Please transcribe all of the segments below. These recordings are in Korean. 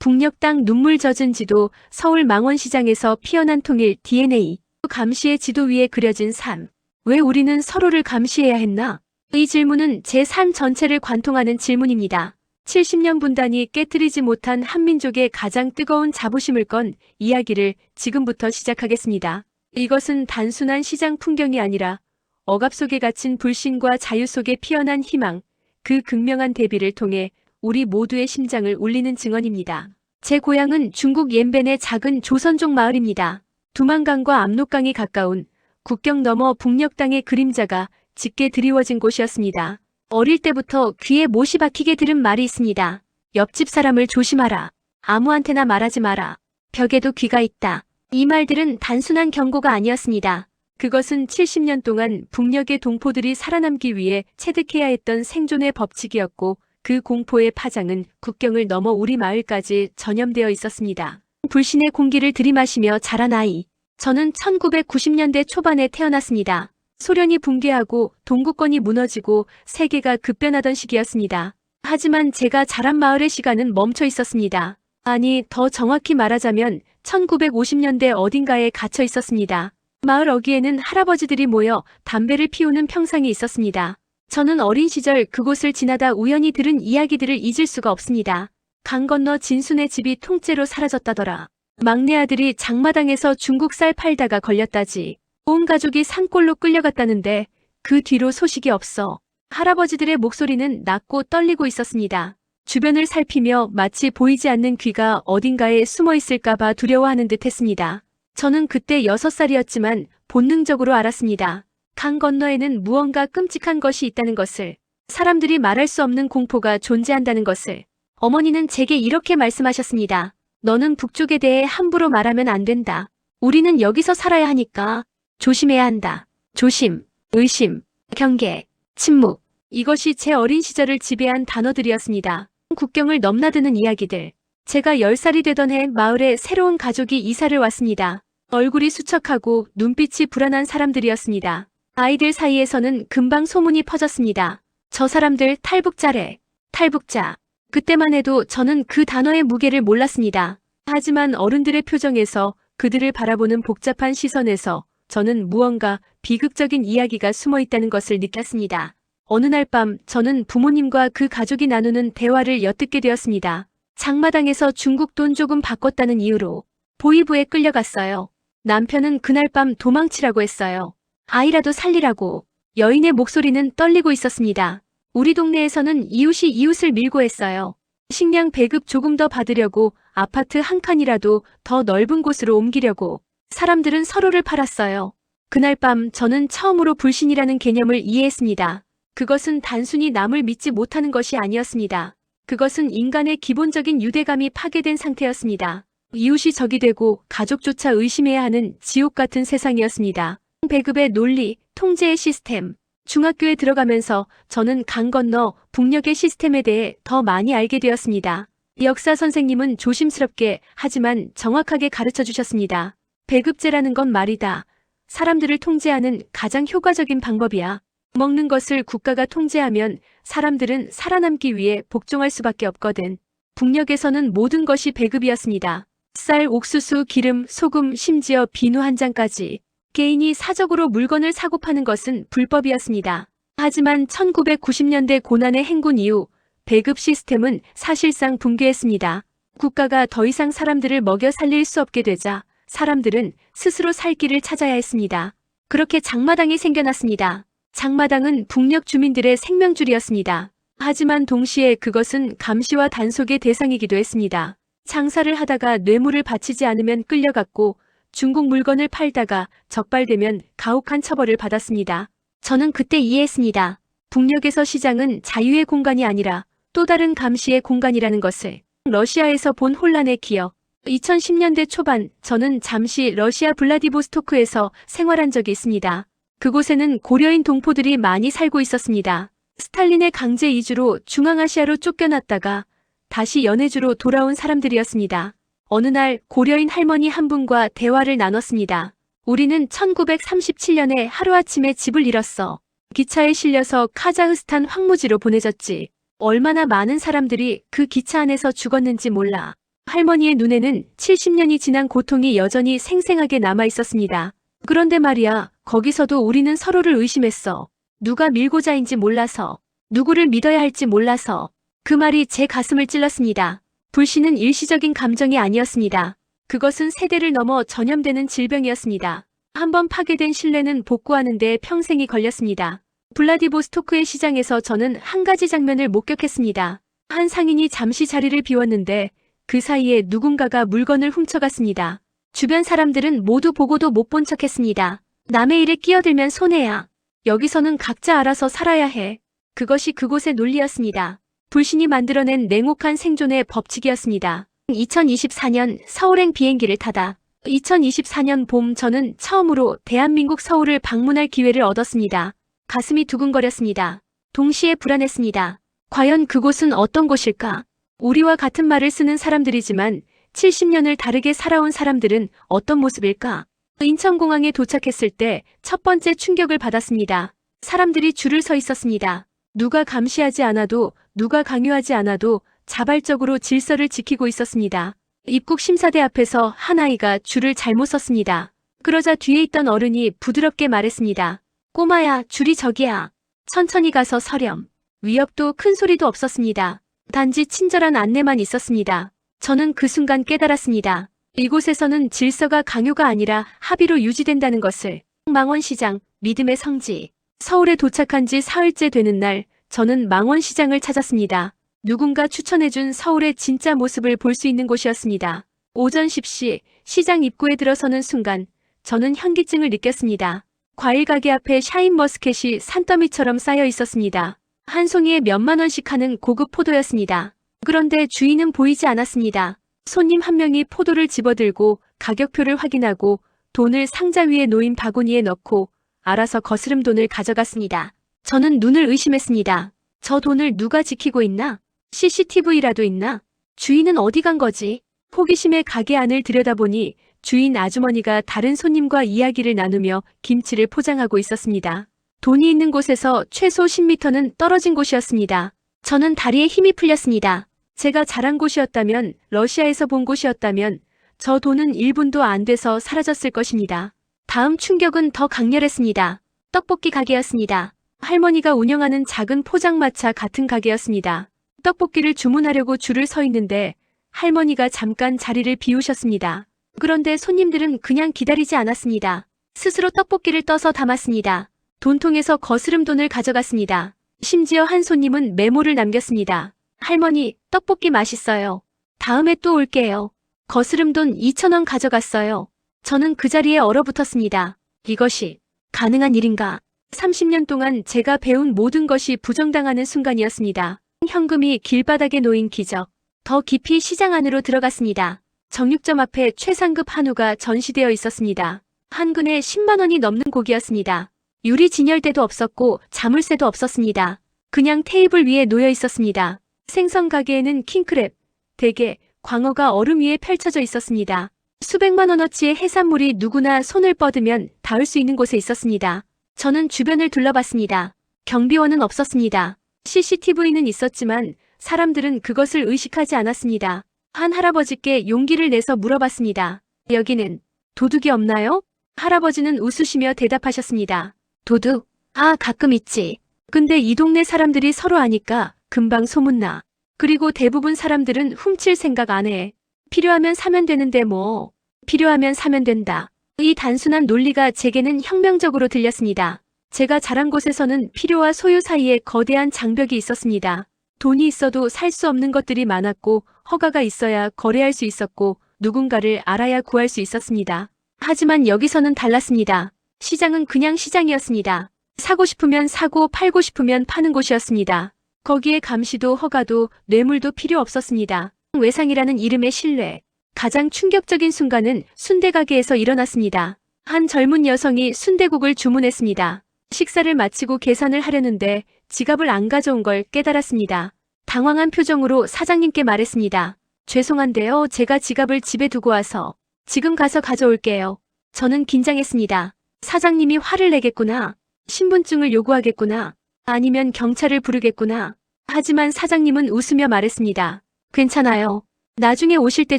북녘 땅 눈물 젖은 지도, 서울 망원시장에서 피어난 통일 DNA, 감시의 지도 위에 그려진 삶. 왜 우리는 서로를 감시해야 했나? 이 질문은 제 삶 전체를 관통하는 질문입니다. 70년 분단이 깨뜨리지 못한 한민족의 가장 뜨거운 자부심을 건 이야기를 지금부터 시작하겠습니다. 이것은 단순한 시장 풍경이 아니라 억압 속에 갇힌 불신과 자유 속에 피어난 희망, 그 극명한 대비를 통해 우리 모두의 심장을 울리는 증언입니다. 제 고향은 중국 옌벤의 작은 조선족 마을입니다. 두만강과 압록강이 가까운 국경 너머 북녘 땅의 그림자가 짙게 드리워진 곳이었습니다. 어릴 때부터 귀에 못이 박히게 들은 말이 있습니다. 옆집 사람을 조심하라. 아무한테나 말하지 마라. 벽에도 귀가 있다. 이 말들은 단순한 경고가 아니었습니다. 그것은 70년 동안 북녘의 동포들이 살아남기 위해 체득해야 했던 생존의 법칙이었고, 그 공포의 파장은 국경을 넘어 우리 마을까지 전염되어 있었습니다. 불신의 공기를 들이마시며 자란 아이. 저는 1990년대 초반에 태어났습니다. 소련이 붕괴하고 동구권이 무너지고 세계가 급변하던 시기였습니다. 하지만 제가 자란 마을의 시간은 멈춰 있었습니다. 아니, 더 정확히 말하자면 1950년대 어딘가에 갇혀 있었습니다. 마을 어귀에는 할아버지들이 모여 담배를 피우는 평상이 있었습니다. 저는 어린 시절 그곳을 지나다 우연히 들은 이야기들을 잊을 수가 없습니다. 강 건너 진순의 집이 통째로 사라졌다더라. 막내 아들이 장마당에서 중국 쌀 팔다가 걸렸다지. 온 가족이 산골로 끌려갔다는데 그 뒤로 소식이 없어. 할아버지들의 목소리는 낮고 떨리고 있었습니다. 주변을 살피며 마치 보이지 않는 귀가 어딘가에 숨어 있을까봐 두려워하는 듯 했습니다. 저는 그때 6살이었지만 본능적으로 알았습니다. 강 건너에는 무언가 끔찍한 것이 있다는 것을, 사람들이 말할 수 없는 공포가 존재한다는 것을. 어머니는 제게 이렇게 말씀하셨습니다. 너는 북쪽에 대해 함부로 말하면 안 된다. 우리는 여기서 살아야 하니까 조심해야 한다. 조심, 의심, 경계, 침묵. 이것이 제 어린 시절을 지배한 단어들이었습니다. 국경을 넘나드는 이야기들. 제가 10살이 되던 해 마을에 새로운 가족이 이사를 왔습니다. 얼굴이 수척하고 눈빛이 불안한 사람들이었습니다. 아이들 사이에서는 금방 소문이 퍼졌습니다. 저 사람들 탈북자래. 탈북자. 그때만 해도 저는 그 단어의 무게를 몰랐습니다. 하지만 어른들의 표정에서, 그들을 바라보는 복잡한 시선에서 저는 무언가 비극적인 이야기가 숨어 있다는 것을 느꼈습니다. 어느 날 밤 저는 부모님과 그 가족이 나누는 대화를 엿듣게 되었습니다. 장마당에서 중국 돈 조금 바꿨다는 이유로 보이부에 끌려갔어요. 남편은 그날 밤 도망치라고 했어요. 아이라도 살리라고. 여인의 목소리는 떨리고 있었습니다. 우리 동네에서는 이웃이 이웃을 밀고 했어요. 식량 배급 조금 더 받으려고, 아파트 한 칸이라도 더 넓은 곳으로 옮기려고. 사람들은 서로를 팔았어요. 그날 밤 저는 처음으로 불신이라는 개념을 이해했습니다. 그것은 단순히 남을 믿지 못하는 것이 아니었습니다. 그것은 인간의 기본적인 유대감이 파괴된 상태였습니다. 이웃이 적이 되고 가족조차 의심해야 하는 지옥 같은 세상이었습니다. 배급의 논리, 통제의 시스템. 중학교에 들어가면서 저는 강 건너 북녘의 시스템에 대해 더 많이 알게 되었습니다. 역사 선생님은 조심스럽게 하지만 정확하게 가르쳐 주셨습니다. 배급제라는 건 말이다. 사람들을 통제하는 가장 효과적인 방법이야. 먹는 것을 국가가 통제하면 사람들은 살아남기 위해 복종할 수밖에 없거든. 북녘에서는 모든 것이 배급이었습니다. 쌀, 옥수수, 기름, 소금, 심지어 비누 한 잔까지. 개인이 사적으로 물건을 사고 파는 것은 불법이었습니다. 하지만 1990년대 고난의 행군 이후 배급 시스템은 사실상 붕괴했습니다. 국가가 더 이상 사람들을 먹여 살릴 수 없게 되자 사람들은 스스로 살 길을 찾아야 했습니다. 그렇게 장마당이 생겨났습니다. 장마당은 북녘 주민들의 생명줄이었습니다. 하지만 동시에 그것은 감시와 단속의 대상이기도 했습니다. 장사를 하다가 뇌물을 바치지 않으면 끌려갔고, 중국 물건을 팔다가 적발되면 가혹한 처벌을 받았습니다. 저는 그때 이해했습니다. 북녘에서 시장은 자유의 공간이 아니라 또 다른 감시의 공간이라는 것을. 러시아에서 본 혼란의 기억. 2010년대 초반 저는 잠시 러시아 블라디보스토크에서 생활한 적이 있습니다. 그곳에는 고려인 동포들이 많이 살고 있었습니다. 스탈린의 강제 이주로 중앙아시아로 쫓겨났다가 다시 연해주로 돌아온 사람들이었습니다. 어느 날 고려인 할머니 한 분과 대화를 나눴습니다. 우리는 1937년에 하루아침에 집을 잃었어. 기차에 실려서 카자흐스탄 황무지로 보내졌지. 얼마나 많은 사람들이 그 기차 안에서 죽었는지 몰라. 할머니의 눈에는 70년이 지난 고통이 여전히 생생하게 남아 있었습니다. 그런데 말이야, 거기서도 우리는 서로를 의심했어. 누가 밀고자인지 몰라서, 누구를 믿어야 할지 몰라서. 그 말이 제 가슴을 찔렀습니다. 불신은 일시적인 감정이 아니었습니다. 그것은 세대를 넘어 전염되는 질병이었습니다. 한번 파괴된 신뢰는 복구하는 데 평생이 걸렸습니다. 블라디보스토크의 시장에서 저는 한 가지 장면을 목격했습니다. 한 상인이 잠시 자리를 비웠는데 그 사이에 누군가가 물건을 훔쳐갔습니다. 주변 사람들은 모두 보고도 못 본 척했습니다. 남의 일에 끼어들면 손해야. 여기서는 각자 알아서 살아야 해. 그것이 그곳의 논리였습니다. 불신이 만들어낸 냉혹한 생존의 법칙이었습니다. 2024년 서울행 비행기를 타다. 2024년 봄 저는 처음으로 대한민국 서울을 방문할 기회를 얻었습니다. 가슴이 두근거렸습니다. 동시에 불안했습니다. 과연 그곳은 어떤 곳일까? 우리와 같은 말을 쓰는 사람들이지만 70년을 다르게 살아온 사람들은 어떤 모습일까? 인천공항에 도착했을 때 첫 번째 충격을 받았습니다. 사람들이 줄을 서 있었습니다. 누가 감시하지 않아도, 누가 강요하지 않아도 자발적으로 질서를 지키고 있었습니다. 입국 심사대 앞에서 한 아이가 줄을 잘못 섰습니다. 그러자 뒤에 있던 어른이 부드럽게 말했습니다. 꼬마야, 줄이 저기야. 천천히 가서 서렴. 위협도 큰 소리도 없었습니다. 단지 친절한 안내만 있었습니다. 저는 그 순간 깨달았습니다. 이곳에서는 질서가 강요가 아니라 합의로 유지된다는 것을. 망원시장, 믿음의 성지. 서울에 도착한 지 사흘째 되는 날, 저는 망원시장을 찾았습니다. 누군가 추천해준 서울의 진짜 모습을 볼 수 있는 곳이었습니다. 오전 10시, 시장 입구에 들어서는 순간, 저는 현기증을 느꼈습니다. 과일 가게 앞에 샤인머스켓이 산더미처럼 쌓여 있었습니다. 한 송이에 몇만 원씩 하는 고급 포도였습니다. 그런데 주인은 보이지 않았습니다. 손님 한 명이 포도를 집어들고 가격표를 확인하고 돈을 상자 위에 놓인 바구니에 넣고 알아서 거스름 돈을 가져갔습니다. 저는 눈을 의심했습니다. 저 돈을 누가 지키고 있나? CCTV라도 있나? 주인은 어디 간 거지? 호기심에 가게 안을 들여다보니 주인 아주머니가 다른 손님과 이야기를 나누며 김치를 포장하고 있었습니다. 돈이 있는 곳에서 최소 10m는 떨어진 곳이었습니다. 저는 다리에 힘이 풀렸습니다. 제가 자란 곳이었다면, 러시아에서 본 곳이었다면 저 돈은 1분도 안 돼서 사라졌을 것입니다. 다음 충격은 더 강렬했습니다. 떡볶이 가게였습니다. 할머니가 운영하는 작은 포장마차 같은 가게였습니다. 떡볶이를 주문하려고 줄을 서 있는데 할머니가 잠깐 자리를 비우셨습니다. 그런데 손님들은 그냥 기다리지 않았습니다. 스스로 떡볶이를 떠서 담았습니다. 돈통에서 거스름 돈을 가져갔습니다. 심지어 한 손님은 메모를 남겼습니다. 할머니, 떡볶이 맛있어요. 다음에 또 올게요. 거스름 돈 2,000원 가져갔어요. 저는 그 자리에 얼어붙었습니다. 이것이 가능한 일인가? 30년 동안 제가 배운 모든 것이 부정당하는 순간이었습니다. 현금이 길바닥에 놓인 기적. 더 깊이 시장 안으로 들어갔습니다. 정육점 앞에 최상급 한우가 전시되어 있었습니다. 한 근에 10만 원이 넘는 고기였습니다. 유리 진열대도 없었고 자물쇠도 없었습니다. 그냥 테이블 위에 놓여 있었습니다. 생선 가게에는 킹크랩, 대게, 광어가 얼음 위에 펼쳐져 있었습니다. 수백만 원어치의 해산물이 누구나 손을 뻗으면 닿을 수 있는 곳에 있었습니다. 저는 주변을 둘러봤습니다. 경비원은 없었습니다. CCTV는 있었지만 사람들은 그것을 의식하지 않았습니다. 한 할아버지께 용기를 내서 물어봤습니다. 여기는 도둑이 없나요? 할아버지는 웃으시며 대답하셨습니다. 도둑? 아, 가끔 있지. 근데 이 동네 사람들이 서로 아니까 금방 소문나. 그리고 대부분 사람들은 훔칠 생각 안 해. 필요하면 사면 되는데 뭐. 필요하면 사면 된다. 이 단순한 논리가 제게는 혁명적으로 들렸습니다. 제가 자란 곳에서는 필요와 소유 사이에 거대한 장벽이 있었습니다. 돈이 있어도 살 수 없는 것들이 많았고 허가가 있어야 거래할 수 있었고 누군가를 알아야 구할 수 있었습니다. 하지만 여기서는 달랐습니다. 시장은 그냥 시장이었습니다. 사고 싶으면 사고 팔고 싶으면 파는 곳이었습니다. 거기에 감시도 허가도 뇌물도 필요 없었습니다. 외상이라는 이름의 신뢰. 가장 충격적인 순간은 순대 가게에서 일어났습니다. 한 젊은 여성이 순대국을 주문했습니다. 식사를 마치고 계산을 하려는데 지갑을 안 가져온 걸 깨달았습니다. 당황한 표정으로 사장님께 말했습니다. 죄송한데요, 제가 지갑을 집에 두고 와서 지금 가서 가져올게요. 저는 긴장했습니다. 사장님이 화를 내겠구나. 신분증을 요구하겠구나. 아니면 경찰을 부르겠구나. 하지만 사장님은 웃으며 말했습니다. 괜찮아요. 나중에 오실 때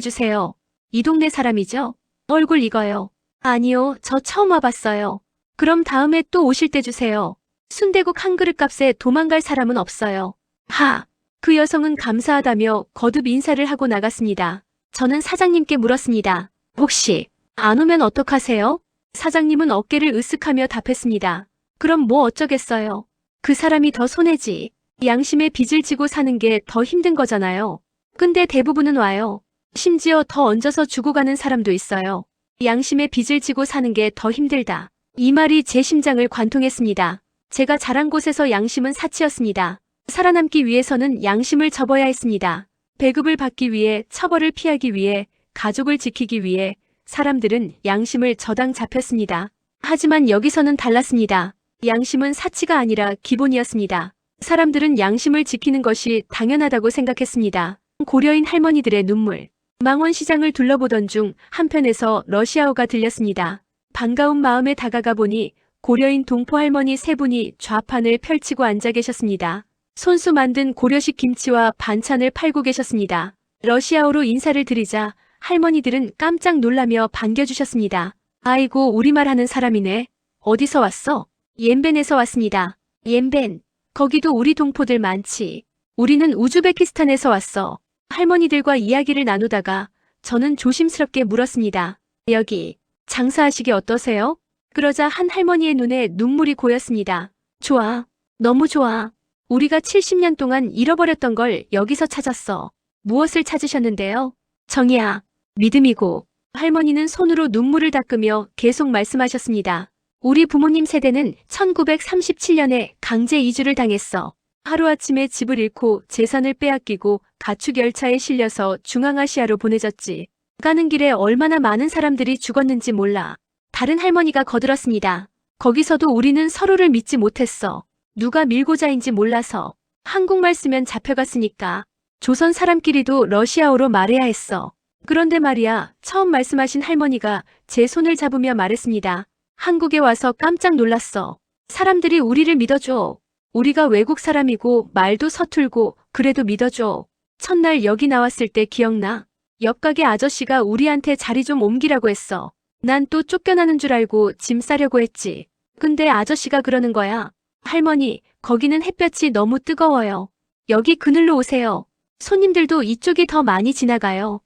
주세요. 이 동네 사람이죠? 얼굴 익어요. 아니요, 저 처음 와봤어요. 그럼 다음에 또 오실 때 주세요. 순대국 한 그릇 값에 도망갈 사람은 없어요. 하! 그 여성은 감사하다며 거듭 인사를 하고 나갔습니다. 저는 사장님께 물었습니다. 혹시 안 오면 어떡하세요? 사장님은 어깨를 으쓱하며 답했습니다. 그럼 뭐 어쩌겠어요. 그 사람이 더 손해지. 양심의 빚을 지고 사는 게 더 힘든 거잖아요. 근데 대부분은 와요. 심지어 더 얹어서 주고 가는 사람도 있어요. 양심의 빚을 지고 사는 게 더 힘들다. 이 말이 제 심장을 관통했습니다. 제가 자란 곳에서 양심은 사치였습니다. 살아남기 위해서는 양심을 접어야 했습니다. 배급을 받기 위해, 처벌을 피하기 위해, 가족을 지키기 위해 사람들은 양심을 저당 잡혔습니다. 하지만 여기서는 달랐습니다. 양심은 사치가 아니라 기본이었습니다. 사람들은 양심을 지키는 것이 당연하다고 생각했습니다. 고려인 할머니들의 눈물. 망원시장을 둘러보던 중 한편에서 러시아어가 들렸습니다. 반가운 마음에 다가가 보니 고려인 동포 할머니 세 분이 좌판을 펼치고 앉아 계셨습니다. 손수 만든 고려식 김치와 반찬을 팔고 계셨습니다. 러시아어로 인사를 드리자 할머니들은 깜짝 놀라며 반겨주셨습니다. 아이고, 우리말 하는 사람이네. 어디서 왔어? 옌벤에서 왔습니다. 옌벤. 거기도 우리 동포들 많지. 우리는 우즈베키스탄에서 왔어. 할머니들과 이야기를 나누다가 저는 조심스럽게 물었습니다. 여기 장사하시기 어떠세요? 그러자 한 할머니의 눈에 눈물이 고였습니다. 좋아. 너무 좋아. 우리가 70년 동안 잃어버렸던 걸 여기서 찾았어. 무엇을 찾으셨는데요? 정이야. 믿음이고. 할머니는 손으로 눈물을 닦으며 계속 말씀하셨습니다. 우리 부모님 세대는 1937년에 강제 이주를 당했어. 하루아침에 집을 잃고 재산을 빼앗기고 가축 열차에 실려서 중앙아시아로 보내졌지. 가는 길에 얼마나 많은 사람들이 죽었는지 몰라. 다른 할머니가 거들었습니다. 거기서도 우리는 서로를 믿지 못했어. 누가 밀고자인지 몰라서. 한국말 쓰면 잡혀갔으니까. 조선 사람끼리도 러시아어로 말해야 했어. 그런데 말이야, 처음 말씀하신 할머니가 제 손을 잡으며 말했습니다. 한국에 와서 깜짝 놀랐어. 사람들이 우리를 믿어줘. 우리가 외국 사람이고 말도 서툴고 그래도 믿어줘. 첫날 여기 나왔을 때 기억나? 옆 가게 아저씨가 우리한테 자리 좀 옮기라고 했어. 난 또 쫓겨나는 줄 알고 짐 싸려고 했지. 근데 아저씨가 그러는 거야. 할머니, 거기는 햇볕이 너무 뜨거워요. 여기 그늘로 오세요. 손님들도 이쪽이 더 많이 지나가요.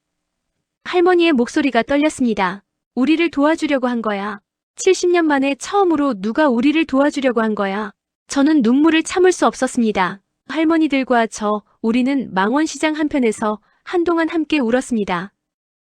할머니의 목소리가 떨렸습니다. 우리를 도와주려고 한 거야. 70년 만에 처음으로 누가 우리를 도와주려고 한 거야. 저는 눈물을 참을 수 없었습니다. 할머니들과 우리는 망원시장 한편에서 한동안 함께 울었습니다.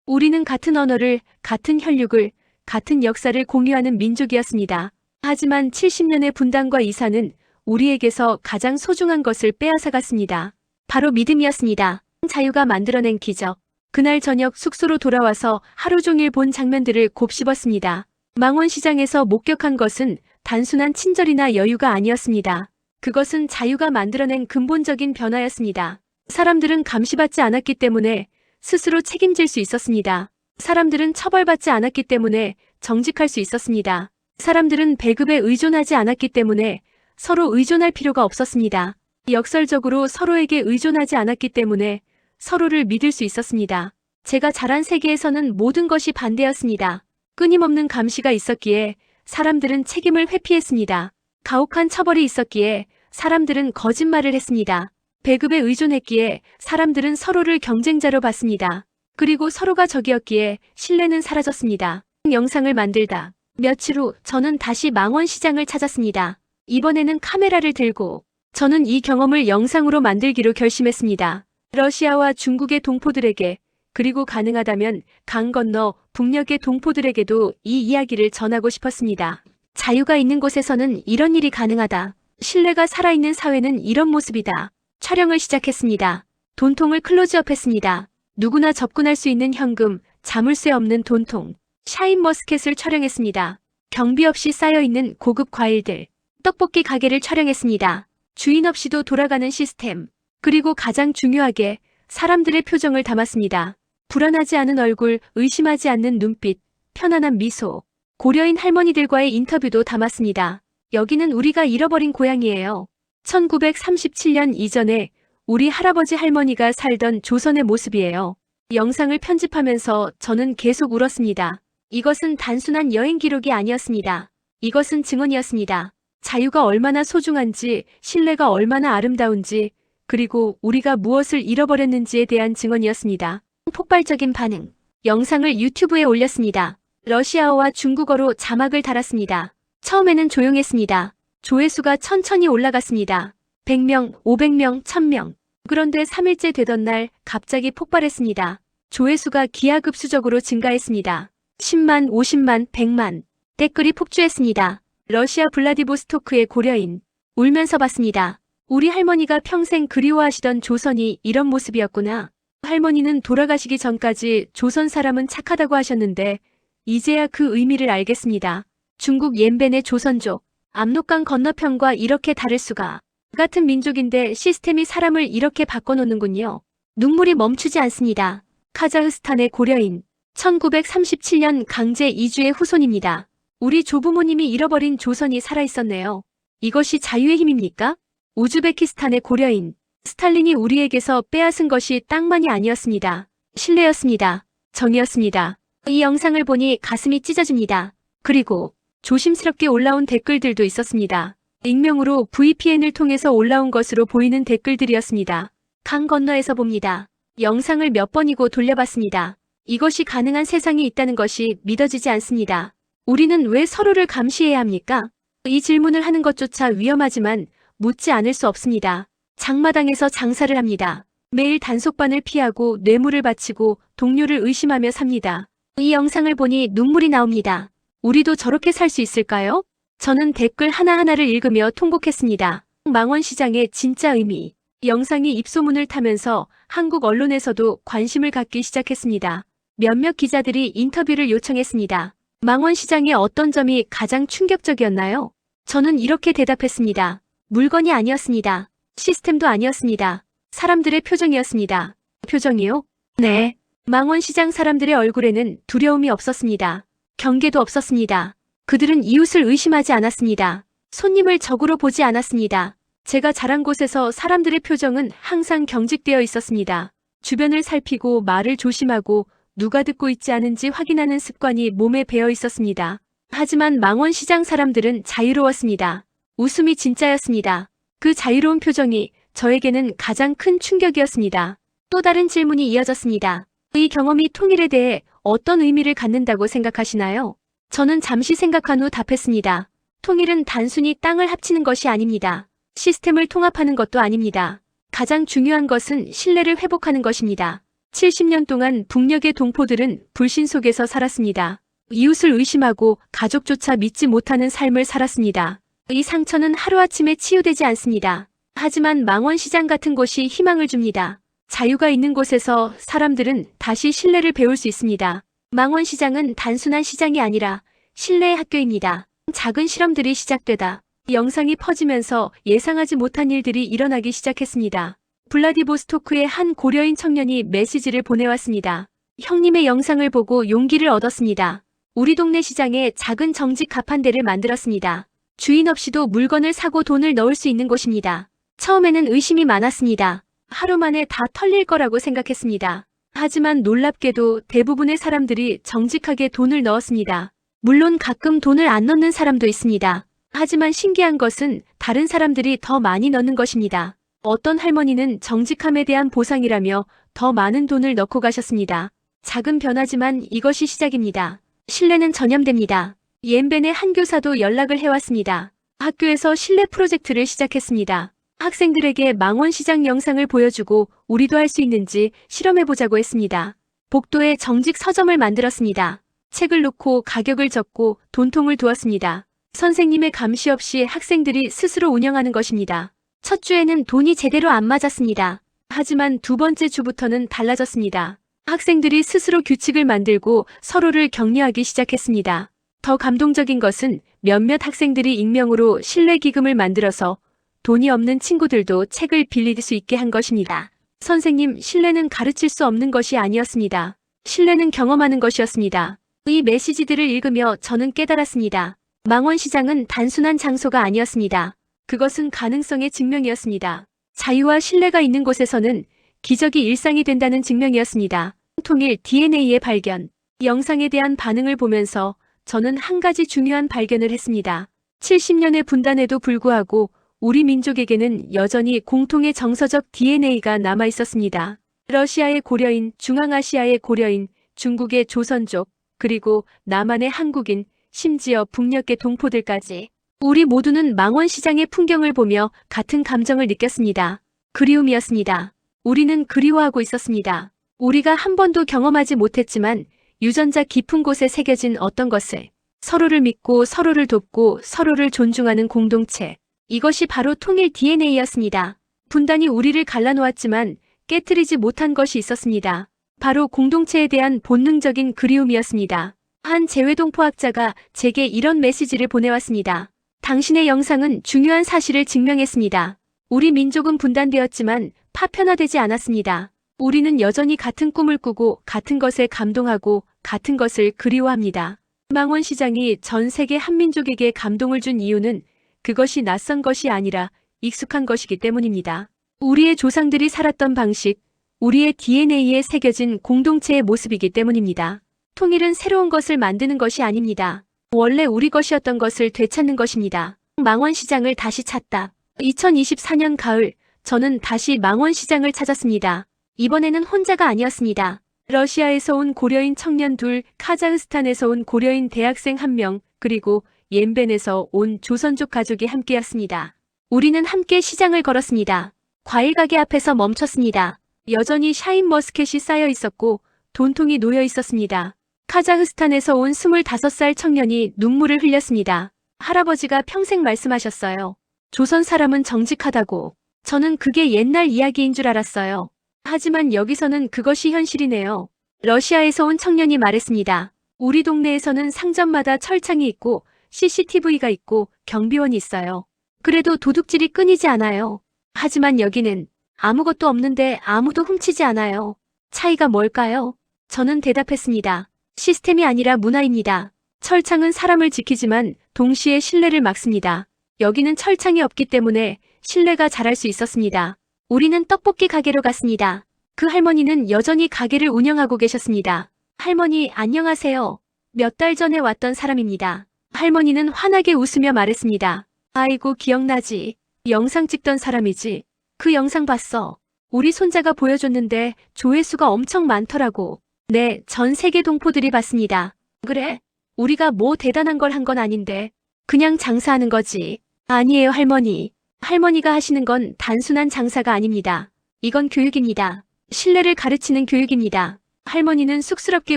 우리는 같은 언어를, 같은 혈육을, 같은 역사를 공유하는 민족이었습니다. 하지만 70년의 분단과 이사는 우리에게서 가장 소중한 것을 빼앗아갔습니다. 바로 믿음이었습니다. 자유가 만들어낸 기적. 그날 저녁 숙소로 돌아와서 하루 종일 본 장면들을 곱씹었습니다. 망원시장에서 목격한 것은 단순한 친절이나 여유가 아니었습니다. 그것은 자유가 만들어낸 근본적인 변화였습니다. 사람들은 감시받지 않았기 때문에 스스로 책임질 수 있었습니다. 사람들은 처벌받지 않았기 때문에 정직할 수 있었습니다. 사람들은 배급에 의존하지 않았기 때문에 서로 의존할 필요가 없었습니다. 역설적으로 서로에게 의존하지 않았기 때문에 서로를 믿을 수 있었습니다. 제가 자란 세계에서는 모든 것이 반대였습니다. 끊임없는 감시가 있었기에 사람들은 책임을 회피했습니다. 가혹한 처벌이 있었기에 사람들은 거짓말을 했습니다. 배급에 의존했기에 사람들은 서로를 경쟁자로 봤습니다. 그리고 서로가 적이었기에 신뢰는 사라졌습니다. 영상을 만들다. 며칠 후 저는 다시 망원시장을 찾았습니다. 이번에는 카메라를 들고 저는 이 경험을 영상으로 만들기로 결심했습니다. 러시아와 중국의 동포들에게, 그리고 가능하다면 강 건너 북녘의 동포들에게도 이 이야기를 전하고 싶었습니다. 자유가 있는 곳에서는 이런 일이 가능하다. 신뢰가 살아있는 사회는 이런 모습이다. 촬영을 시작했습니다. 돈통을 클로즈업했습니다. 누구나 접근할 수 있는 현금, 자물쇠 없는 돈통. 샤인머스켓을 촬영했습니다. 경비 없이 쌓여있는 고급 과일들. 떡볶이 가게를 촬영했습니다. 주인 없이도 돌아가는 시스템. 그리고 가장 중요하게 사람들의 표정을 담았습니다. 불안하지 않은 얼굴, 의심하지 않는 눈빛, 편안한 미소. 고려인 할머니들과의 인터뷰도 담았습니다. 여기는 우리가 잃어버린 고향이에요. 1937년 이전에 우리 할아버지 할머니가 살던 조선의 모습이에요. 영상을 편집하면서 저는 계속 울었습니다. 이것은 단순한 여행 기록이 아니었습니다. 이것은 증언이었습니다. 자유가 얼마나 소중한지, 신뢰가 얼마나 아름다운지, 그리고 우리가 무엇을 잃어버렸는지에 대한 증언이었습니다. 폭발적인 반응. 영상을 유튜브에 올렸습니다. 러시아어와 중국어로 자막을 달았습니다. 처음에는 조용했습니다. 조회수가 천천히 올라갔습니다. 100명, 500명, 1000명. 그런데 3일째 되던 날 갑자기 폭발했습니다. 조회수가 기하급수적으로 증가했습니다. 10만, 50만, 100만. 댓글이 폭주했습니다. 러시아 블라디보스토크의 고려인. 울면서 봤습니다. 우리 할머니가 평생 그리워하시던 조선이 이런 모습이었구나. 할머니는 돌아가시기 전까지 조선 사람은 착하다고 하셨는데 이제야 그 의미를 알겠습니다. 중국 옌벤의 조선족. 압록강 건너편과 이렇게 다를 수가. 같은 민족인데 시스템이 사람을 이렇게 바꿔놓는군요. 눈물이 멈추지 않습니다. 카자흐스탄의 고려인. 1937년 강제 이주의 후손입니다. 우리 조부모님이 잃어버린 조선이 살아있었네요. 이것이 자유의 힘입니까? 우즈베키스탄의 고려인. 스탈린이 우리에게서 빼앗은 것이 땅만이 아니었습니다. 신뢰였습니다. 정의였습니다. 이 영상을 보니 가슴이 찢어집니다. 그리고 조심스럽게 올라온 댓글들도 있었습니다. 익명으로 VPN을 통해서 올라온 것으로 보이는 댓글들이었습니다. 강 건너에서 봅니다. 영상을 몇 번이고 돌려봤습니다. 이것이 가능한 세상이 있다는 것이 믿어지지 않습니다. 우리는 왜 서로를 감시해야 합니까? 이 질문을 하는 것조차 위험하지만 묻지 않을 수 없습니다. 장마당에서 장사를 합니다. 매일 단속반을 피하고 뇌물을 바치고 동료를 의심하며 삽니다. 이 영상을 보니 눈물이 나옵니다. 우리도 저렇게 살 수 있을까요? 저는 댓글 하나하나를 읽으며 통곡했습니다. 망원시장의 진짜 의미. 영상이 입소문을 타면서 한국 언론에서도 관심을 갖기 시작했습니다. 몇몇 기자들이 인터뷰를 요청했습니다. 망원시장의 어떤 점이 가장 충격적이었나요? 저는 이렇게 대답했습니다. 물건이 아니었습니다. 시스템도 아니었습니다. 사람들의 표정이었습니다. 표정이요? 네. 망원시장 사람들의 얼굴에는 두려움이 없었습니다. 경계도 없었습니다. 그들은 이웃을 의심하지 않았습니다. 손님을 적으로 보지 않았습니다. 제가 자란 곳에서 사람들의 표정은 항상 경직되어 있었습니다. 주변을 살피고 말을 조심하고 누가 듣고 있지 않은지 확인하는 습관이 몸에 배어 있었습니다. 하지만 망원시장 사람들은 자유로웠습니다. 웃음이 진짜였습니다. 그 자유로운 표정이 저에게는 가장 큰 충격이었습니다. 또 다른 질문이 이어졌습니다. 이 경험이 통일에 대해 어떤 의미를 갖는다고 생각하시나요? 저는 잠시 생각한 후 답했습니다. 통일은 단순히 땅을 합치는 것이 아닙니다. 시스템을 통합하는 것도 아닙니다. 가장 중요한 것은 신뢰를 회복하는 것입니다. 70년 동안 북녘의 동포들은 불신 속에서 살았습니다. 이웃을 의심하고 가족조차 믿지 못하는 삶을 살았습니다. 이 상처는 하루아침에 치유되지 않습니다. 하지만 망원시장 같은 곳이 희망을 줍니다. 자유가 있는 곳에서 사람들은 다시 신뢰를 배울 수 있습니다. 망원시장은 단순한 시장이 아니라 신뢰의 학교입니다. 작은 실험들이 시작되다 영상이 퍼지면서 예상하지 못한 일들이 일어나기 시작했습니다. 블라디보스토크의 한 고려인 청년이 메시지를 보내왔습니다. 형님의 영상을 보고 용기를 얻었습니다. 우리 동네 시장에 작은 정직 가판대를 만들었습니다. 주인 없이도 물건을 사고 돈을 넣을 수 있는 곳입니다. 처음에는 의심이 많았습니다. 하루 만에 다 털릴 거라고 생각했습니다. 하지만 놀랍게도 대부분의 사람들이 정직하게 돈을 넣었습니다. 물론 가끔 돈을 안 넣는 사람도 있습니다. 하지만 신기한 것은 다른 사람들이 더 많이 넣는 것입니다. 어떤 할머니는 정직함에 대한 보상이라며 더 많은 돈을 넣고 가셨습니다. 작은 변화지만 이것이 시작입니다. 신뢰는 전염됩니다. 옌벤의 한 교사도 연락을 해왔습니다. 학교에서 신뢰 프로젝트를 시작했습니다. 학생들에게 망원시장 영상을 보여주고 우리도 할 수 있는지 실험해보자고 했습니다. 복도에 정직 서점을 만들었습니다. 책을 놓고 가격을 적고 돈통을 두었습니다. 선생님의 감시 없이 학생들이 스스로 운영하는 것입니다. 첫 주에는 돈이 제대로 안 맞았습니다. 하지만 두 번째 주부터는 달라졌습니다. 학생들이 스스로 규칙을 만들고 서로를 격려하기 시작했습니다. 더 감동적인 것은 몇몇 학생들이 익명으로 신뢰기금을 만들어서 돈이 없는 친구들도 책을 빌릴 수 있게 한 것입니다. 선생님, 신뢰는 가르칠 수 없는 것이 아니었습니다. 신뢰는 경험하는 것이었습니다. 이 메시지들을 읽으며 저는 깨달았습니다. 망원시장은 단순한 장소가 아니었습니다. 그것은 가능성의 증명이었습니다. 자유와 신뢰가 있는 곳에서는 기적이 일상이 된다는 증명이었습니다. 통일 DNA의 발견. 영상에 대한 반응을 보면서 저는 한 가지 중요한 발견을 했습니다. 70년의 분단에도 불구하고 우리 민족에게는 여전히 공통의 정서적 DNA가 남아 있었습니다. 러시아의 고려인, 중앙아시아의 고려인, 중국의 조선족, 그리고 남한의 한국인, 심지어 북녘의 동포들까지 우리 모두는 망원시장의 풍경을 보며 같은 감정을 느꼈습니다. 그리움이었습니다. 우리는 그리워하고 있었습니다. 우리가 한 번도 경험하지 못했지만 유전자 깊은 곳에 새겨진 어떤 것을 서로를 믿고 서로를 돕고 서로를 존중하는 공동체. 이것이 바로 통일 DNA였습니다. 분단이 우리를 갈라놓았지만 깨트리지 못한 것이 있었습니다. 바로 공동체에 대한 본능적인 그리움이었습니다. 한 재외동포학자가 제게 이런 메시지를 보내왔습니다. 당신의 영상은 중요한 사실을 증명했습니다. 우리 민족은 분단되었지만 파편화되지 않았습니다. 우리는 여전히 같은 꿈을 꾸고 같은 것에 감동하고 같은 것을 그리워합니다. 망원시장이 전 세계 한민족에게 감동을 준 이유는 그것이 낯선 것이 아니라 익숙한 것이기 때문입니다. 우리의 조상들이 살았던 방식, 우리의 DNA에 새겨진 공동체의 모습이기 때문입니다. 통일은 새로운 것을 만드는 것이 아닙니다. 원래 우리 것이었던 것을 되찾는 것입니다. 망원시장을 다시 찾다. 2024년 가을, 저는 다시 망원시장을 찾았습니다. 이번에는 혼자가 아니었습니다. 러시아에서 온 고려인 청년 둘, 카자흐스탄에서 온 고려인 대학생 1명, 그리고 옌벤에서 온 조선족 가족이 함께였습니다. 우리는 함께 시장을 걸었습니다. 과일 가게 앞에서 멈췄습니다. 여전히 샤인머스켓이 쌓여 있었고 돈통이 놓여 있었습니다. 카자흐스탄에서 온 25살 청년이 눈물을 흘렸습니다. 할아버지가 평생 말씀하셨어요. 조선 사람은 정직하다고. 저는 그게 옛날 이야기인 줄 알았어요. 하지만 여기서는 그것이 현실이네요. 러시아에서 온 청년이 말했습니다. 우리 동네에서는 상점마다 철창이 있고 CCTV가 있고 경비원이 있어요. 그래도 도둑질이 끊이지 않아요. 하지만 여기는 아무것도 없는데 아무도 훔치지 않아요. 차이가 뭘까요? 저는 대답했습니다. 시스템이 아니라 문화입니다. 철창은 사람을 지키지만 동시에 신뢰를 막습니다. 여기는 철창이 없기 때문에 신뢰가 자랄 수 있었습니다. 우리는 떡볶이 가게로 갔습니다. 그 할머니는 여전히 가게를 운영하고 계셨습니다. 할머니, 안녕하세요. 몇 달 전에 왔던 사람입니다. 할머니는 환하게 웃으며 말했습니다. 아이고, 기억나지. 영상 찍던 사람이지. 그 영상 봤어. 우리 손자가 보여줬는데 조회수가 엄청 많더라고. 네, 전 세계 동포들이 봤습니다. 그래? 우리가 뭐 대단한 걸 한 건 아닌데. 그냥 장사하는 거지. 아니에요, 할머니. 할머니가 하시는 건 단순한 장사가 아닙니다. 이건 교육입니다. 신뢰를 가르치는 교육입니다. 할머니는 쑥스럽게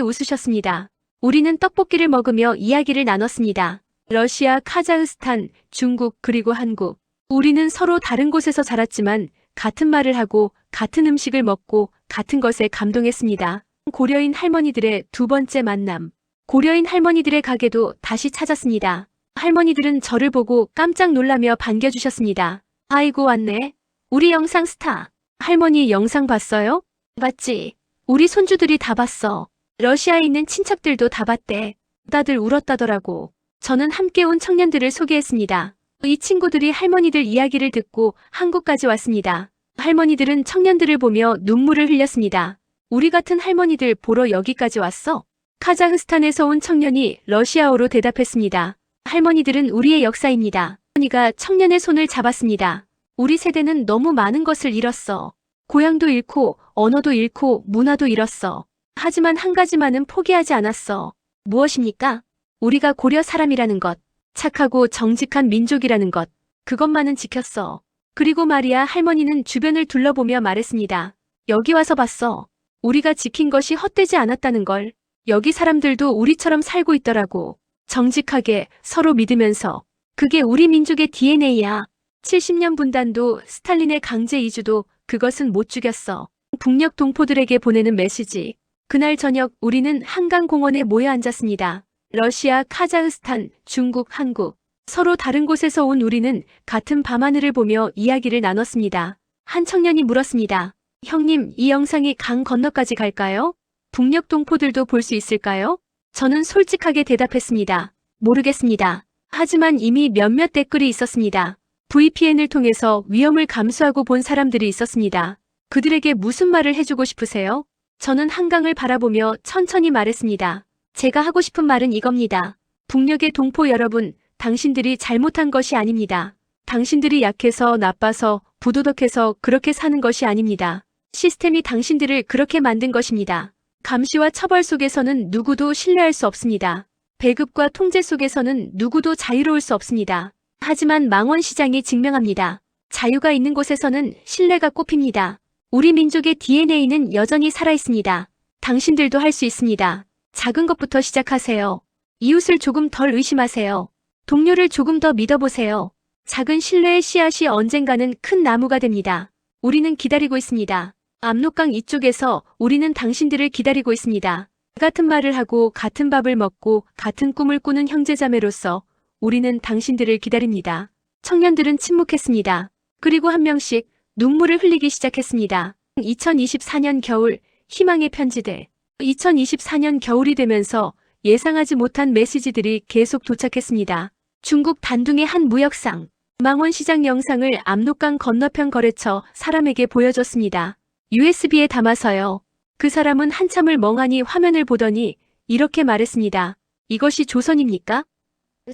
웃으셨습니다. 우리는 떡볶이를 먹으며 이야기를 나눴습니다. 러시아, 카자흐스탄, 중국, 그리고 한국. 우리는 서로 다른 곳에서 자랐지만 같은 말을 하고 같은 음식을 먹고 같은 것에 감동했습니다. 고려인 할머니들의 두 번째 만남. 고려인 할머니들의 가게도 다시 찾았습니다. 할머니들은 저를 보고 깜짝 놀라며 반겨주셨습니다. 아이고, 왔네. 우리 영상 스타. 할머니 영상 봤어요? 봤지. 우리 손주들이 다 봤어. 러시아에 있는 친척들도 다 봤대. 다들 울었다더라고. 저는 함께 온 청년들을 소개했습니다. 이 친구들이 할머니들 이야기를 듣고 한국까지 왔습니다. 할머니들은 청년들을 보며 눈물을 흘렸습니다. 우리 같은 할머니들 보러 여기까지 왔어? 카자흐스탄에서 온 청년이 러시아어로 대답했습니다. 할머니들은 우리의 역사입니다. 할머니가 청년의 손을 잡았습니다. 우리 세대는 너무 많은 것을 잃었어. 고향도 잃고 언어도 잃고 문화도 잃었어. 하지만 한 가지만은 포기하지 않았어. 무엇입니까? 우리가 고려 사람이라는 것, 착하고 정직한 민족이라는 것, 그것만은 지켰어. 그리고 말이야, 할머니는 주변을 둘러보며 말했습니다. 여기 와서 봤어. 우리가 지킨 것이 헛되지 않았다는 걸. 여기 사람들도 우리처럼 살고 있더라고. 정직하게 서로 믿으면서. 그게 우리 민족의 DNA야. 70년 분단도 스탈린의 강제 이주도 그것은 못 죽였어. 북녘 동포들에게 보내는 메시지. 그날 저녁 우리는 한강공원에 모여 앉았습니다. 러시아, 카자흐스탄, 중국, 한국. 서로 다른 곳에서 온 우리는 같은 밤하늘을 보며 이야기를 나눴습니다. 한 청년이 물었습니다. 형님, 이 영상이 강 건너까지 갈까요? 북녘 동포들도 볼 수 있을까요? 저는 솔직하게 대답했습니다. 모르겠습니다. 하지만 이미 몇몇 댓글이 있었습니다. VPN을 통해서 위험을 감수하고 본 사람들이 있었습니다. 그들에게 무슨 말을 해주고 싶으세요? 저는 한강을 바라보며 천천히 말했습니다. 제가 하고 싶은 말은 이겁니다. 북녘의 동포 여러분, 당신들이 잘못한 것이 아닙니다. 당신들이 약해서 나빠서 부도덕해서 그렇게 사는 것이 아닙니다. 시스템이 당신들을 그렇게 만든 것입니다. 감시와 처벌 속에서는 누구도 신뢰할 수 없습니다. 배급과 통제 속에서는 누구도 자유로울 수 없습니다. 하지만 망원시장이 증명합니다. 자유가 있는 곳에서는 신뢰가 꼽힙니다. 우리 민족의 DNA는 여전히 살아있습니다. 당신들도 할 수 있습니다. 작은 것부터 시작하세요. 이웃을 조금 덜 의심하세요. 동료를 조금 더 믿어보세요. 작은 신뢰의 씨앗이 언젠가는 큰 나무가 됩니다. 우리는 기다리고 있습니다. 압록강 이쪽에서 우리는 당신들을 기다리고 있습니다. 같은 말을 하고 같은 밥을 먹고 같은 꿈을 꾸는 형제자매로서 우리는 당신들을 기다립니다. 청년들은 침묵했습니다. 그리고 한 명씩 눈물을 흘리기 시작했습니다. 2024년 겨울, 희망의 편지들. 2024년 겨울이 되면서 예상하지 못한 메시지들이 계속 도착했습니다. 중국 단둥의 한 무역상, 망원시장 영상을 압록강 건너편 거래처 사람에게 보여줬습니다. USB에 담아서요. 그 사람은 한참을 멍하니 화면을 보더니 이렇게 말했습니다. 이것이 조선입니까?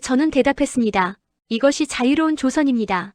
저는 대답했습니다. 이것이 자유로운 조선입니다.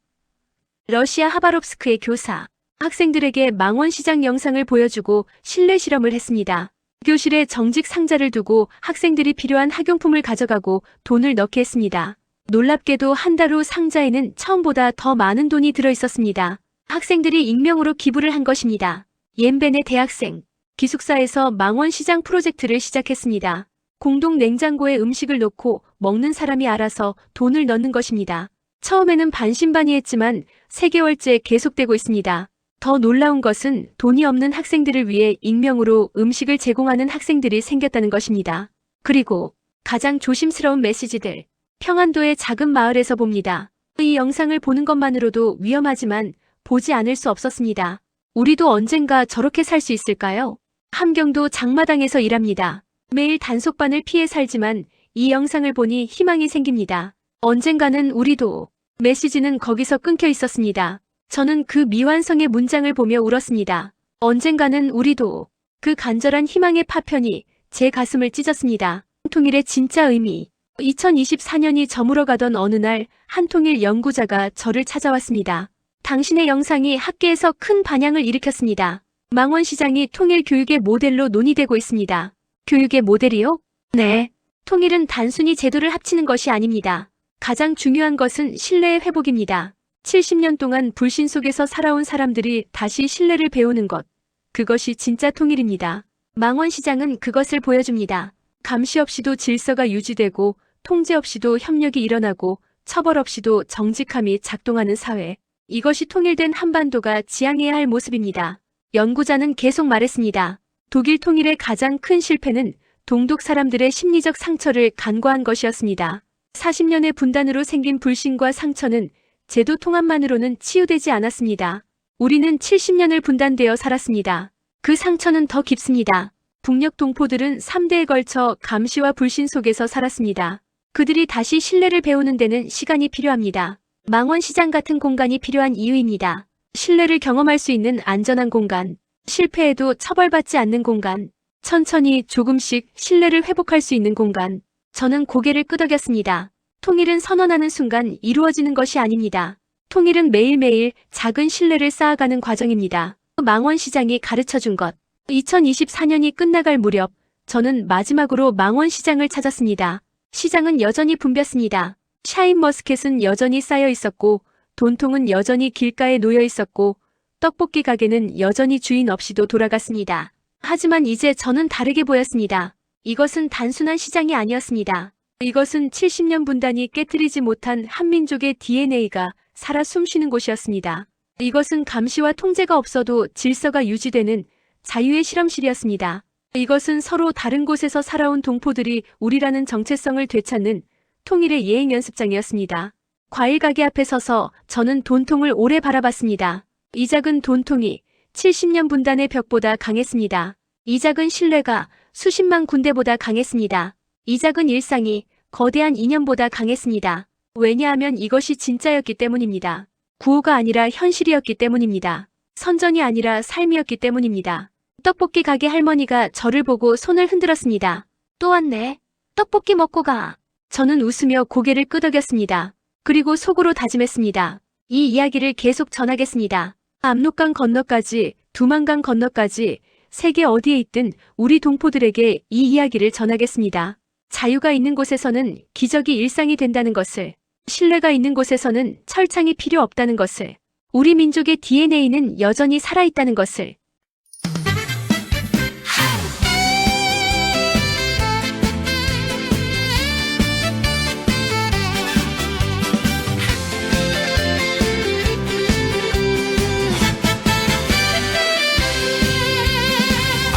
러시아 하바롭스크의 교사, 학생들에게 망원시장 영상을 보여주고 실내 실험을 했습니다. 교실에 정직 상자를 두고 학생들이 필요한 학용품을 가져가고 돈을 넣게 했습니다. 놀랍게도 한 달 후 상자에는 처음보다 더 많은 돈이 들어있었습니다. 학생들이 익명으로 기부를 한 것입니다. 옌벤의 대학생, 기숙사에서 망원시장 프로젝트를 시작했습니다. 공동 냉장고에 음식을 넣고 먹는 사람이 알아서 돈을 넣는 것입니다. 처음에는 반신반의했지만 3개월째 계속되고 있습니다. 더 놀라운 것은 돈이 없는 학생들을 위해 익명으로 음식을 제공하는 학생들이 생겼다는 것입니다. 그리고 가장 조심스러운 메시지들. 평안도의 작은 마을에서 봅니다. 이 영상을 보는 것만으로도 위험하지만 보지 않을 수 없었습니다. 우리도 언젠가 저렇게 살 수 있을까요? 함경도 장마당에서 일합니다. 매일 단속반을 피해 살지만 이 영상을 보니 희망이 생깁니다. 언젠가는 우리도. 메시지는 거기서 끊겨 있었습니다. 저는 그 미완성의 문장을 보며 울었습니다. 언젠가는 우리도. 그 간절한 희망의 파편이 제 가슴을 찢었습니다. 통일의 진짜 의미. 2024년이 저물어가던 어느 날 한통일 연구자가 저를 찾아왔습니다. 당신의 영상이 학계에서 큰 반향을 일으켰습니다. 망원시장이 통일 교육의 모델로 논의되고 있습니다. 교육의 모델이요? 네. 통일은 단순히 제도를 합치는 것이 아닙니다. 가장 중요한 것은 신뢰의 회복입니다. 70년 동안 불신 속에서 살아온 사람들이 다시 신뢰를 배우는 것. 그것이 진짜 통일입니다. 망원시장은 그것을 보여줍니다. 감시 없이도 질서가 유지되고 통제 없이도 협력이 일어나고 처벌 없이도 정직함이 작동하는 사회. 이것이 통일된 한반도가 지향해야 할 모습입니다. 연구자는 계속 말했습니다. 독일 통일의 가장 큰 실패는 동독 사람들의 심리적 상처를 간과한 것이었습니다. 40년의 분단으로 생긴 불신과 상처는 제도 통합만으로는 치유되지 않았습니다. 우리는 70년을 분단되어 살았습니다. 그 상처는 더 깊습니다. 북녘 동포들은 3대에 걸쳐 감시와 불신 속에서 살았습니다. 그들이 다시 신뢰를 배우는 데는 시간이 필요합니다. 망원시장 같은 공간이 필요한 이유입니다. 신뢰를 경험할 수 있는 안전한 공간, 실패해도 처벌받지 않는 공간, 천천히 조금씩 신뢰를 회복할 수 있는 공간. 저는 고개를 끄덕였습니다. 통일은 선언하는 순간 이루어지는 것이 아닙니다. 통일은 매일매일 작은 신뢰를 쌓아가는 과정입니다. 망원시장이 가르쳐준 것. 2024년이 끝나갈 무렵 저는 마지막으로 망원시장을 찾았습니다. 시장은 여전히 붐볐습니다. 샤인머스켓은 여전히 쌓여 있었고 돈통은 여전히 길가에 놓여 있었고 떡볶이 가게는 여전히 주인 없이도 돌아갔습니다. 하지만 이제 저는 다르게 보였습니다. 이것은 단순한 시장이 아니었습니다. 이것은 70년 분단이 깨트리지 못한 한민족의 DNA가 살아 숨쉬는 곳이었습니다. 이것은 감시와 통제가 없어도 질서가 유지되는 자유의 실험실이었습니다. 이것은 서로 다른 곳에서 살아온 동포들이 우리라는 정체성을 되찾는 통일의 예행 연습장이었습니다. 과일 가게 앞에 서서 저는 돈통을 오래 바라봤습니다. 이 작은 돈통이 70년 분단의 벽보다 강했습니다. 이 작은 신뢰가 수십만 군대보다 강했습니다. 이 작은 일상이 거대한 이념보다 강했습니다. 왜냐하면 이것이 진짜였기 때문입니다. 구호가 아니라 현실이었기 때문입니다. 선전이 아니라 삶이었기 때문입니다. 떡볶이 가게 할머니가 저를 보고 손을 흔들었습니다. 또 왔네. 떡볶이 먹고 가. 저는 웃으며 고개를 끄덕였습니다. 그리고 속으로 다짐했습니다. 이 이야기를 계속 전하겠습니다. 압록강 건너까지, 두만강 건너까지, 세계 어디에 있든 우리 동포들에게 이 이야기를 전하겠습니다. 자유가 있는 곳에서는 기적이 일상이 된다는 것을, 신뢰가 있는 곳에서는 철창이 필요 없다는 것을, 우리 민족의 DNA는 여전히 살아있다는 것을.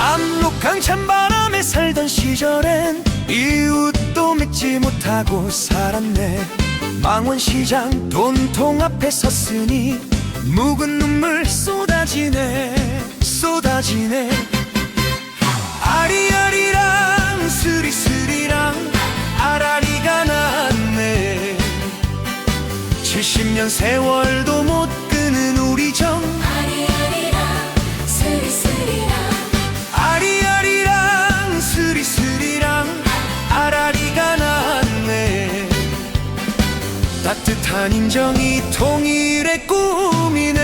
압록강 찬바람에 살던 시절엔 이웃도 믿지 못하고 살았네. 망원시장 돈통 앞에 섰으니 묵은 눈물 쏟아지네. 아리아리랑 스리스리랑 아라리가 났네. 70년 세월도 못 끄는 우리 정. 아리아리랑 스리스리랑 아라리가 났네. 따뜻한 인정이 통일의 꿈이네.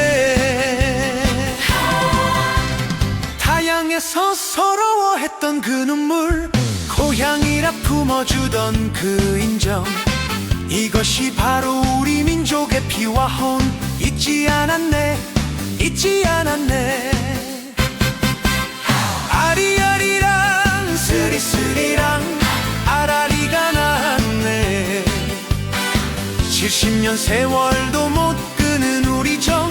타양에서 서러워했던 그 눈물, 고향이라 품어주던 그 인정, 이것이 바로 우리 민족의 피와 혼. 잊지 않았네. 아리아리랑 스리스리랑 아라리가 났네. 70년 세월도 못 끄는 우리 정.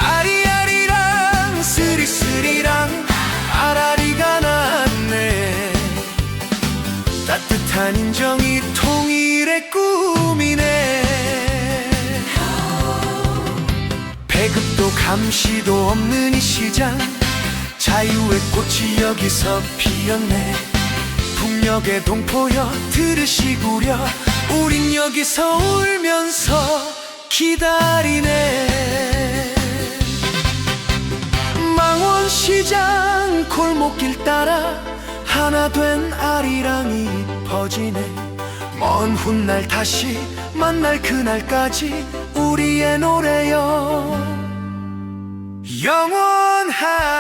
아리아리랑 스리스리랑 아라리가 났네. 따뜻한 인정이 통일의 꿈이네. 배급도 감시도 없는 이 시장, 자유의 꽃이 여기서 피었네. 북녘의 동포여 들으시구려, 우린 여기서 울면서 기다리네. 망원시장 골목길 따라 하나 된 아리랑이 퍼지네. 먼 훗날 다시 만날 그날까지 우리의 노래여 영원하